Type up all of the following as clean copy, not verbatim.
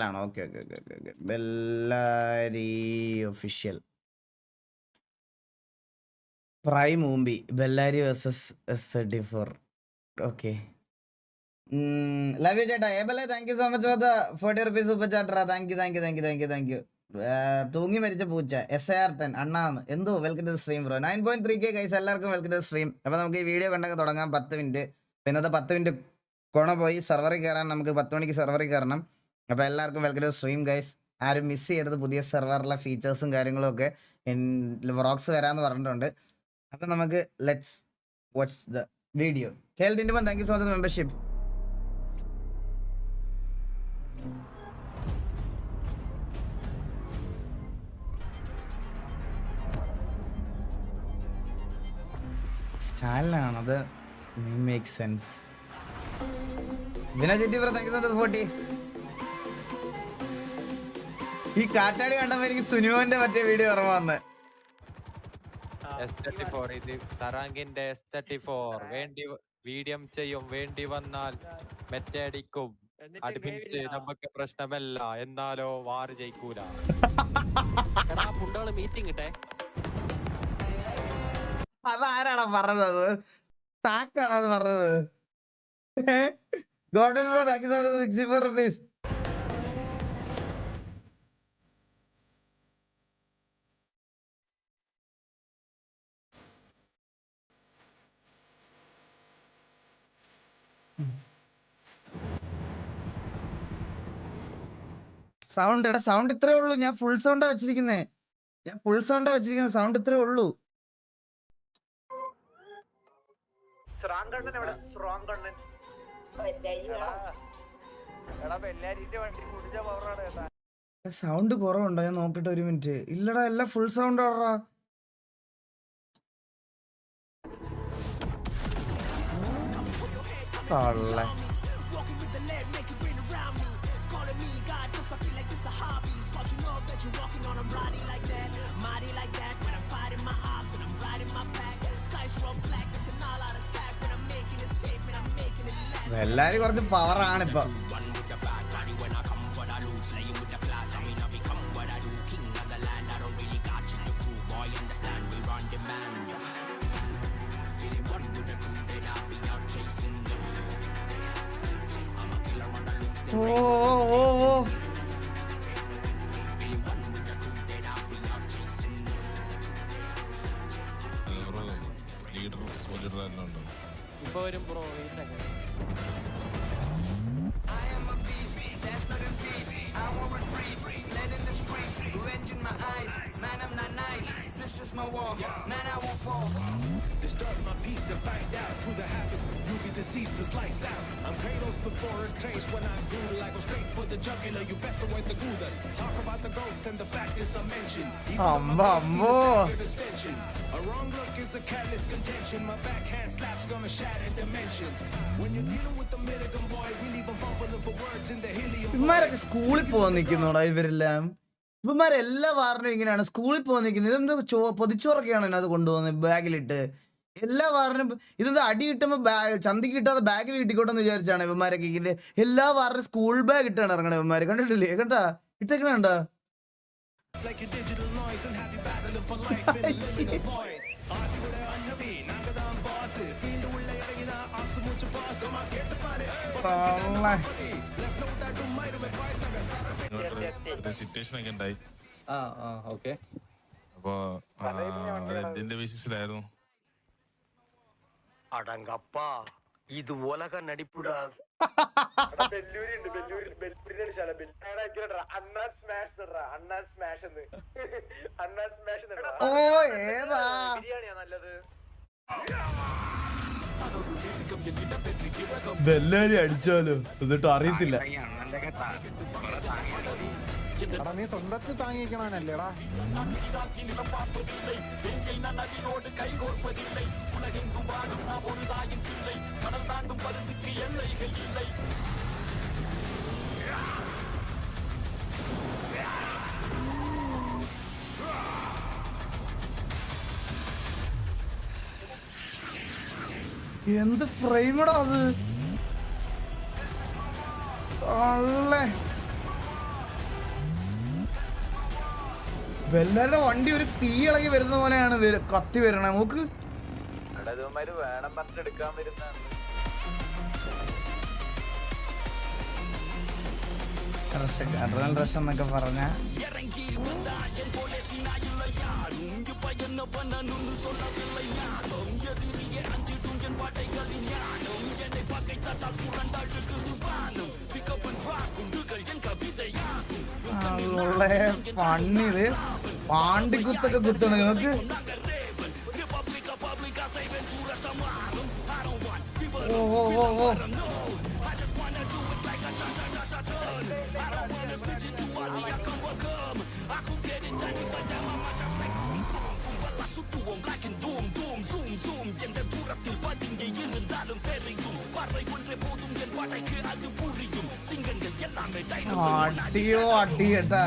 ആണോ? Okay okay okay okay okay. Bellary official prime മൂമ്പി Bellary versus S34. Okay. Love you ചേട്ടാ. ഏബലെ thank you so much for the 40 rupees super ചാറ്ററാ. Thank you thank you thank you thank you thank you. തൂങ്ങി മരിച്ച പൂച്ച SAR10 അണ്ണാന്ന് എന്തോ welcome to stream bro. 9.3K guys, എല്ലാവർക്കും വെൽക്കം ടു സ്ട്രീം. അപ്പോൾ നമുക്ക് ഈ വീഡിയോ കണ്ടൊക്കെ തുടങ്ങാം. 10 മിനിറ്റ് ഇന്നത്തെ 10 മിനിറ്റ് കൊണ പോയി സെർവറിൽ കയറാൻ. നമുക്ക് 10 മണിക്ക് സെർവറിൽ കയറണം. അപ്പോൾ എല്ലാവർക്കും വെൽക്കം ടു സ്ട്രീം ഗൈസ്. ആരും മിസ് ചെയ്യരുത്. പുതിയ സെർവറിലെ ഫീച്ചേഴ്സും കാര്യങ്ങളും ഒക്കെ വ്ളോഗ്സ് വരാമെന്ന് പറഞ്ഞിട്ടുണ്ട്. അപ്പം നമുക്ക് ലെറ്റ്സ് വാച്ച് ദ വീഡിയോ. കേൾട്ടിൻ്റെ thank you so much membership. സ്റ്റാലിനാണത്. Make sense. ഈ കാറ്റാടി കണ്ടപ്പോ എനിക്ക് സുനിമോന്റെ മറ്റേ വീഡിയോ ഓർമ്മ വന്ന്. S34 ഇത് സറാങ്കിന്റെ S34 വേണ്ടി വീഡിയം ചെയ്യും, വേണ്ടി വന്നാൽ മെറ്റടിക്കും. അഡ്മിൻസ് നമുക്ക് പ്രശ്നമല്ല, എന്നാലോ വാർ ജയിക്കൂല. മീറ്റിംഗ് ഇട്ടേ. അതാരാണ് പറഞ്ഞത്? താക്കാണ് അത് പറഞ്ഞത്. Golden bro thank you so much 64 rupees. Sound എടാ, സൗണ്ട് ഇത്രേ ഉള്ളൂ. ഞാൻ ഫുൾ സൗണ്ടാ വെച്ചിരിക്കുന്നേ. സൗണ്ട് ഇത്രേ ഉള്ളൂ. സൗണ്ട് കുറവുണ്ടോ? ഞാൻ നോക്കിട്ട് ഒരു മിനിറ്റ്. ഇല്ലടാ, എല്ലാം ഫുൾ സൗണ്ട് ആടാ. സോളെ എല്ലാരും കുറച്ച് പവറാണ് ഇപ്പൊ. ഓ ഓ ഓ ഇപ്പൊ വരും bro. Man, I'm not nice. This is my war. Man, I won't fall. Disturb my peace and find out through the habit. You get deceased to slice out. I'm Kratos before a trace. When I'm brutal, I go straight for the jugular. You best avoid the Gouda. Talk about the goats and the fact is I mentioned. A wrong look is a catalyst contention. My backhand slap's gonna shatter dimensions. When you're dealing with the Milligan boy, we leave them fumbling for words in the helium. ഇവന്മാരൊക്കെ സ്കൂളിൽ പോകാൻ നിൽക്കുന്നോടാ ഇവരെല്ലാം. ഇവന്മാരെല്ലാ വാറിനും ഇങ്ങനെയാണ് സ്കൂളിൽ പോകാൻ നിൽക്കുന്നത്. ഇതെന്തോ പൊതിച്ചോറൊക്കെയാണ് അത് കൊണ്ടുപോകുന്നത് ബാഗിലിട്ട്. എല്ലാ വാറിനും ഇതെന്താ അടി കിട്ടുമ്പോൾ ചന്തിക്ക് കിട്ടാതെ ബാഗിൽ കിട്ടിക്കോട്ടെന്ന് വിചാരിച്ചാണ് ഇവന്മാരൊക്കെ ഇങ്ങനെ എല്ലാ വാറിനും സ്കൂൾ ബാഗ് ഇട്ടാണ് ഇറങ്ങണ ഇവന്മാര്. കണ്ടിട്ടില്ലേ? കണ്ടാ ഇട്ടേക്കണ കണ്ടാ? സിറ്റുവേഷൻ ഒക്കെ ഉണ്ടായി. അപ്പൊ എന്തിന്റെ ബേസിസിലായിരുന്നു? അടങ്കപ്പാ ഇത് ഉലക നടിപ്പുടാ. ബെല്ലാരി അടിച്ചാലോ എന്നിട്ട് അറിയത്തില്ല. നീ സ്വന്തത്തിൽ താങ്ങിക്കണല്ലേടാ. എന്ത് ഫ്രെയിമടാ അത്. ബെല്ലാരുടെ വണ്ടി ഒരു തീ ഇളകി വരുന്ന പോലെയാണ് കത്തി വരണേ. നോക്ക് വേണം പറഞ്ഞിട്ട് എടുക്കാൻ വരുന്ന അഡ്രനൽ റഷ് എന്നൊക്കെ പറഞ്ഞ പണ്ണിത് പാണ്ടിക്കുത്തൊക്കെ കുത്തണ നിങ്ങക്ക്. ഓ ഓ ഓ ഓ അടിയോ അടി കേട്ടാ.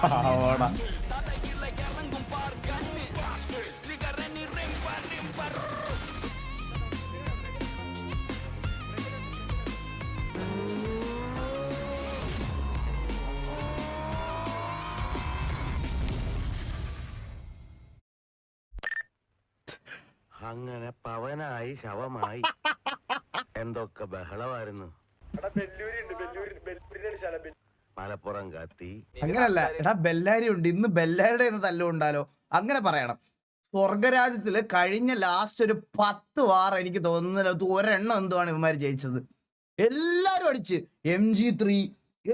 പാവടാ. അങ്ങനെ പവനായി ശവമായി എന്തൊക്കെ ബഹളമായിരുന്നു. മലപ്പുറം കത്തി. അങ്ങനല്ല എടാ, ബെല്ലാരി ഉണ്ട് ഇന്ന്. ബെല്ലാരിയുടെ എന്ന് തല്ലുകൊണ്ടാലോ അങ്ങനെ പറയണം. സ്വർഗരാജ്യത്തില് കഴിഞ്ഞ ലാസ്റ്റ് ഒരു 10 വാർ എനിക്ക് തോന്നുന്നില്ല ഒരെണ്ണം എന്തുവാണ് ഇവന്മാര് ജയിച്ചത്. എല്ലാരും അടിച്ച് MG3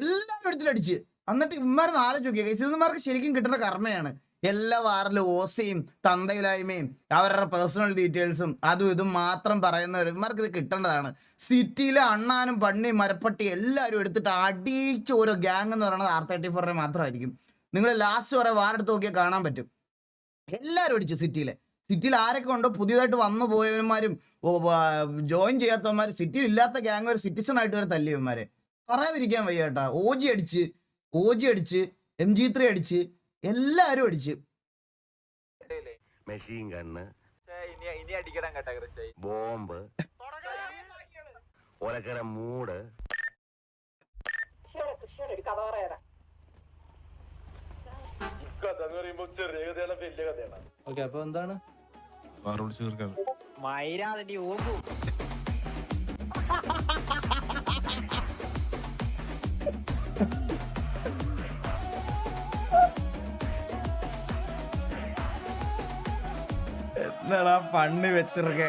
എല്ലാരും എടുത്തിലടിച്ച്. എന്നിട്ട് ഇവന്മാരെ ആലോചിച്ച് നോക്കിയ ഇവന്മാർക്ക് ശരിക്കും കിട്ടുന്ന കർമ്മയാണ്. എല്ലാ വാറിലും ഓസയും തന്തയിലായ്മയും അവരുടെ പേഴ്സണൽ ഡീറ്റെയിൽസും അതും ഇതും മാത്രം പറയുന്നവർ ഇവന്മാർക്ക് ഇത് കിട്ടേണ്ടതാണ്. സിറ്റിയിലെ അണ്ണാനും പണ്ണിയും മരപ്പട്ടി എല്ലാവരും എടുത്തിട്ട് അടിച്ച് ഓരോ ഗ്യാങ് എന്ന് പറയുന്നത് R34 മാത്രമായിരിക്കും. നിങ്ങൾ ലാസ്റ്റ് വരെ വാറെടുത്ത് നോക്കിയാൽ കാണാൻ പറ്റും. എല്ലാവരും അടിച്ചു സിറ്റിയിൽ ആരൊക്കെ ഉണ്ടോ പുതിയതായിട്ട് വന്നു പോയവന്മാരും ജോയിൻ ചെയ്യാത്തവന്മാർ സിറ്റിയിൽ ഇല്ലാത്ത ഗ്യാങ് ഒരു സിറ്റിസൺ ആയിട്ട് വരെ തല്ലിയവന്മാരെ പറയാതിരിക്കാൻ വയ്യ കേട്ടാ. OG അടിച്ച് MG3 അടിച്ച് എല്ലാരും അടിച്ച്. മെഷീൻ ഗണ്ണ്, ബോംബ്, ഒലക്കര മൂട്. അപ്പൊ എന്താണ് വാർ വിളിച്ച് തീർക്കാൻ. என்னடா பண்ணி வச்சிருக்க.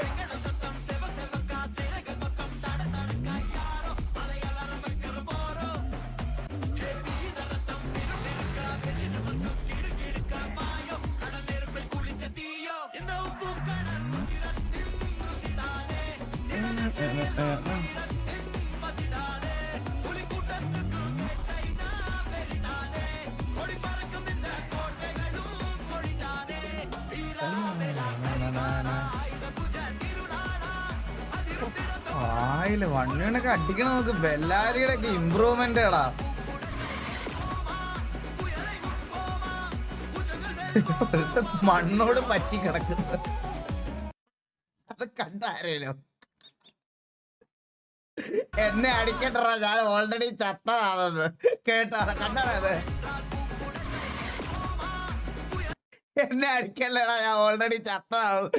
ആയില്ല വണ്ണിനൊക്കെ അടിക്കണ നോക്ക്. ബെല്ലാരിയുടെ ഒക്കെ ഇമ്പ്രൂവ്മെന്റ് ആടാ. മണ്ണോട് പറ്റി കിടക്കുന്നത് അത് കണ്ടാരല്ലോ. എന്നെ അടിക്കട്ടറാ, ഞാൻ ഓൾറെഡി ചത്തതാണെന്ന് കേട്ടാണ്. കണ്ടാണത് എന്നെ അടിക്കല്ലടാ, ഞാൻ ഓൾറെഡി ചത്തതാവും.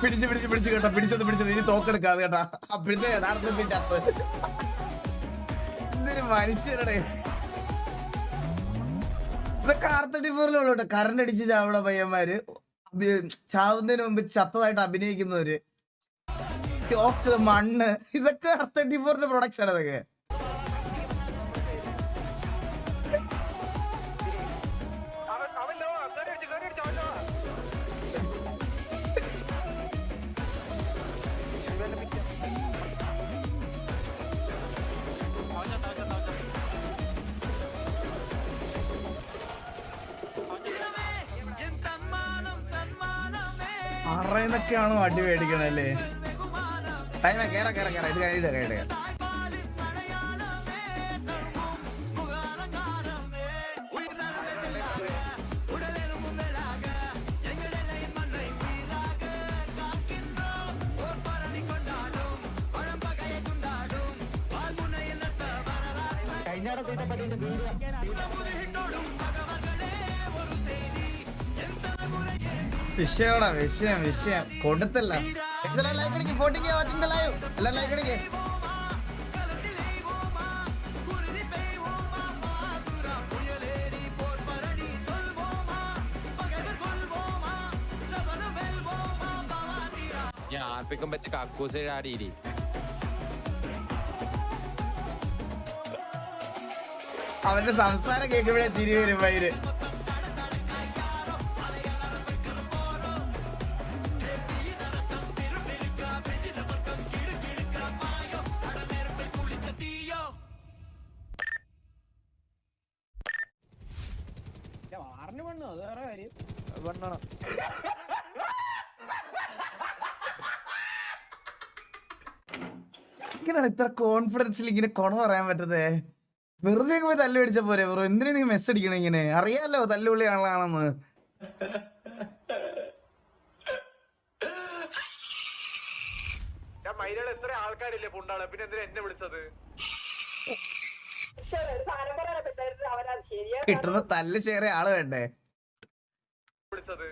പിടിച്ച് കേട്ടോ. പിടിച്ചത് ഇനി തോക്കെടുക്കാതെ കേട്ടാ. അപ്പോഴത്തെ യഥാർത്ഥത്തിൽ ചത്ത്. എന്തൊരു മനുഷ്യരുടെ ഇതൊക്കെ R34 കേട്ടോ. കറണ്ട് അടിച്ച് ചാവണ പയ്യന്മാര് ചാവുന്നതിന് മുമ്പ് ചത്തതായിട്ട് അഭിനയിക്കുന്നവര്. മണ്ണ് ഇതൊക്കെ R34 പ്രൊഡക്ട്സ് ആണ് ഇതൊക്കെ. അറയിന്നൊക്കെയാണോ അടി മേടിക്കണല്ലേ? ടൈമേ കേറ ഇത് കഴിഞ്ഞിട്ട് വിഷയോടാ വിഷയം കൊടുത്തല്ല. എന്തെല്ലാം ലൈക്ക് അടിക്ക്, 14K വാച്ചിങ് ലൈവ്, എല്ലാം ലൈക്ക് അടിക്ക്. ഞാൻ പിക്കും വെച്ച് കക്കൂസ് ആടിയിരി. അവന്റെ സംസാരം കേൾക്കുമ്പോഴേ തിരി വരും വൈര്. ഇങ്ങനെയാണ് ഇത്ര കോൺഫിഡൻസിൽ ഇങ്ങനെ കൊണ പറയാൻ പറ്റുന്നേ. വെറുതെ പോയി തല്ല് പിടിച്ച പോരെ ബ്രോ, എന്തിനാ നിങ്ങൾ മെസ്സ് അടിക്കണ ഇങ്ങനെ? അറിയാലോ തല്ലുള്ളി ആളാണെന്ന്. എത്ര ആൾക്കാരില്ലേ പുണ്ടാളെ, പിന്നെ എന്തിനാ എന്നെ വിളിച്ചത്? കിട്ടുന്ന തല്ല് ഷെയർ ആള് വേണ്ടേ? വിളിച്ചത്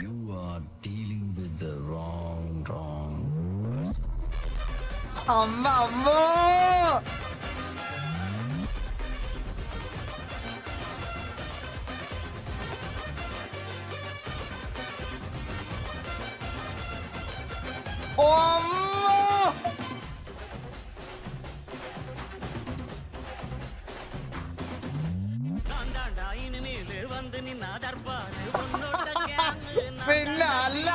You are dealing with the wrong person. അമ്മോ പിന്നെ അല്ല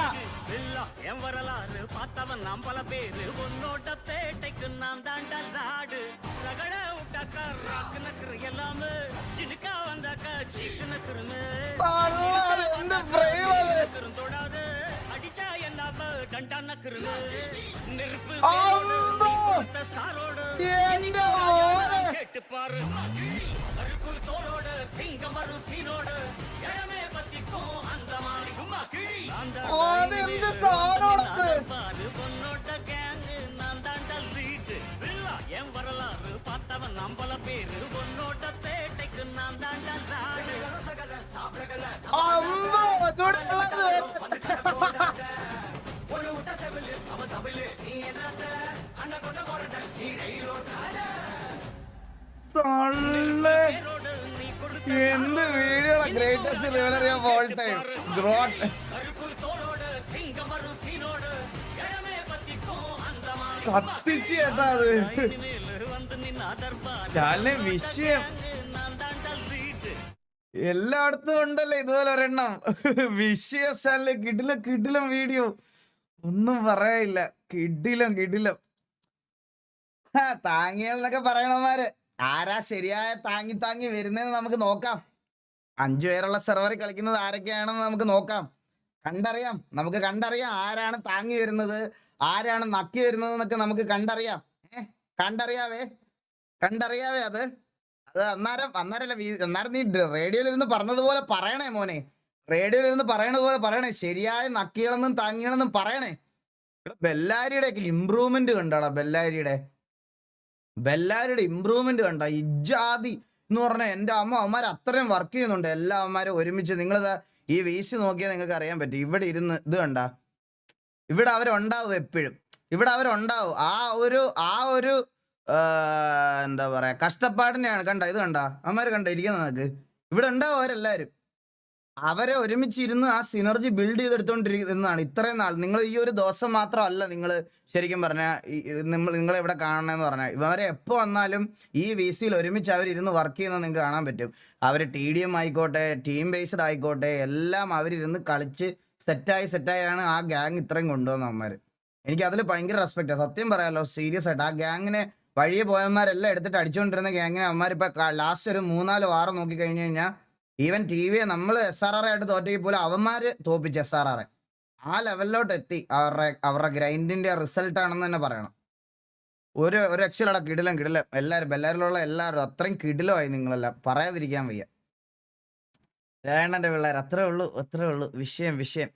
என் வரலாறு பார்த்தவன் நாம் பல பேரு உன்னோட பேட்டைக்கு நான் தாண்டா நாடு ரகட விட்டாக்கா ராக்கு நக்கரு எல்லாமே ஜினுக்கா வந்தாக்கா சீக்கு நக்கருமே தொடாது அடிச்சா என்னாம டண்டா நக்கருமே நெருப்பு ஸ்டாரோடு கேட்டு பாரு அருப்பு தோளோடு சிங்கம் வரும் சீனோடு இடமே பத்திக்கும் அந்த மாதிரி சும்மா கிழி അതെന്ത് സാധനമാണ്? பொன்னோட்ட கேங்கு நான் தாண்டல் வீட்டு என் வரலாறு பார்த்தவன் நம்பல பேரு பொன்னோட்ட பேட்டைக்கு நான் தாண்டல் நாடு അമ്മോ അതോടെ എന്ത് വീഡിയോ ഗ്രേറ്റസ്റ്റ് ലെവലറിയ ഓൾ ടൈം ഗ്രോട്ട് കത്തിച്ച് കേട്ടാ അത്. ഞാന് വിഷയം എല്ലായിടത്തും ഉണ്ടല്ലോ ഇതുപോലെ ഒരെണ്ണം. വിഷയല്ലേ കിടിലം വീഡിയോ, ഒന്നും പറയാനില്ല. കിടിലം താങ്ങിയെന്നൊക്കെ പറയണമാര് ആരാ ശരിയായ താങ്ങി വരുന്നതെന്ന് നമുക്ക് നോക്കാം. 5 പേരുള്ള സെർവറിൽ കളിക്കുന്നത് ആരൊക്കെയാണെന്ന് നമുക്ക് നോക്കാം. നമുക്ക് കണ്ടറിയാം ആരാണ് താങ്ങി വരുന്നത്, ആരാണ് നക്കി വരുന്നത് എന്നൊക്കെ നമുക്ക് കണ്ടറിയാം. കണ്ടറിയാവേ അത് അന്നേരം നീ റേഡിയോയിലിരുന്ന് പറഞ്ഞതുപോലെ പറയണേ മോനെ. റേഡിയോയിലിരുന്ന് പറയണതുപോലെ പറയണേ. ശരിയായ നക്കികളെന്നും താങ്ങികളെന്നും പറയണേ. ബെല്ലാരിയുടെ ഒക്കെ ഇമ്പ്രൂവ്മെന്റ് കണ്ടാടാ. ബെല്ലാരിയുടെ ഇമ്പ്രൂവ്മെന്റ് കണ്ട. ഇജാതി എന്ന് പറഞ്ഞാൽ എൻ്റെ അവന്മാർ അത്രയും വർക്ക് ചെയ്യുന്നുണ്ട്. എല്ലാ അവന്മാരും ഒരുമിച്ച്. നിങ്ങളിതാ ഈ വീശി നോക്കിയാൽ നിങ്ങൾക്ക് അറിയാൻ പറ്റും. ഇവിടെ ഇരുന്ന് ഇത് കണ്ട, ഇവിടെ അവരുണ്ടാവും എപ്പോഴും. ആ ഒരു എന്താ പറയാ കഷ്ടപ്പാടിനെയാണ് കണ്ട. ഇത് കണ്ട അവന്മാര് കണ്ട ഇരിക്കുന്ന നിനക്ക്. ഇവിടെ ഉണ്ടാവും അവരെല്ലാവരും. അവരെ ഒരുമിച്ചിരുന്ന് ആ സിനർജി ബിൽഡ് ചെയ്തെടുത്തോണ്ടിരിക്കുന്നതാണ് ഇത്രയും നാൾ. നിങ്ങൾ ഈ ഒരു ദിവസം മാത്രമല്ല നിങ്ങൾ ശരിക്കും പറഞ്ഞാൽ നിങ്ങളെവിടെ കാണണമെന്ന് പറഞ്ഞാൽ ഇവരെ എപ്പോൾ വന്നാലും ഈ VCയിൽ ഒരുമിച്ച് അവരിരുന്ന് വർക്ക് ചെയ്യുന്നത് നിങ്ങൾക്ക് കാണാൻ പറ്റും. അവർ TDM ആയിക്കോട്ടെ, ടീം ബേസ്ഡ് ആയിക്കോട്ടെ, എല്ലാം അവരിരുന്ന് കളിച്ച് സെറ്റായാണ് ആ ഗ്യാങ് ഇത്രയും കൊണ്ടുവന്ന അവന്മാർ. എനിക്ക് അതിൽ ഭയങ്കര റെസ്പെക്റ്റാണ് സത്യം പറയാമല്ലോ. സീരിയസ് ആയിട്ട് ആ ഗ്യാങ്ങിനെ വഴിയെ പോയവന്മാരെല്ലാം എടുത്തിട്ട് അടിച്ചുകൊണ്ടിരുന്ന ഗ്യാങ്ങിനെ അവന്മാരിപ്പോൾ ലാസ്റ്റ് ഒരു 3-4 വാരം നോക്കിക്കഴിഞ്ഞ് കഴിഞ്ഞാൽ ഈവൻ TV നമ്മൾ SRR ആയിട്ട് തോറ്റെങ്കിൽ പോലും അവന്മാർ തോപ്പിച്ച് SRR ആ ലെവലിലോട്ട് എത്തി. അവരുടെ ഗ്രൈൻഡിന്റെ റിസൾട്ട് ആണെന്ന് തന്നെ പറയണം. ഒരു രക്ഷയിലടാ, കിടിലം എല്ലാവരും ബെല്ലാരിലുള്ള എല്ലാവരും അത്രയും കിടിലമായി നിങ്ങളെല്ലാം, പറയാതിരിക്കാൻ വയ്യ. രായണ്ണന്റെ പിള്ളേർ അത്രേ ഉള്ളൂ വിഷയം.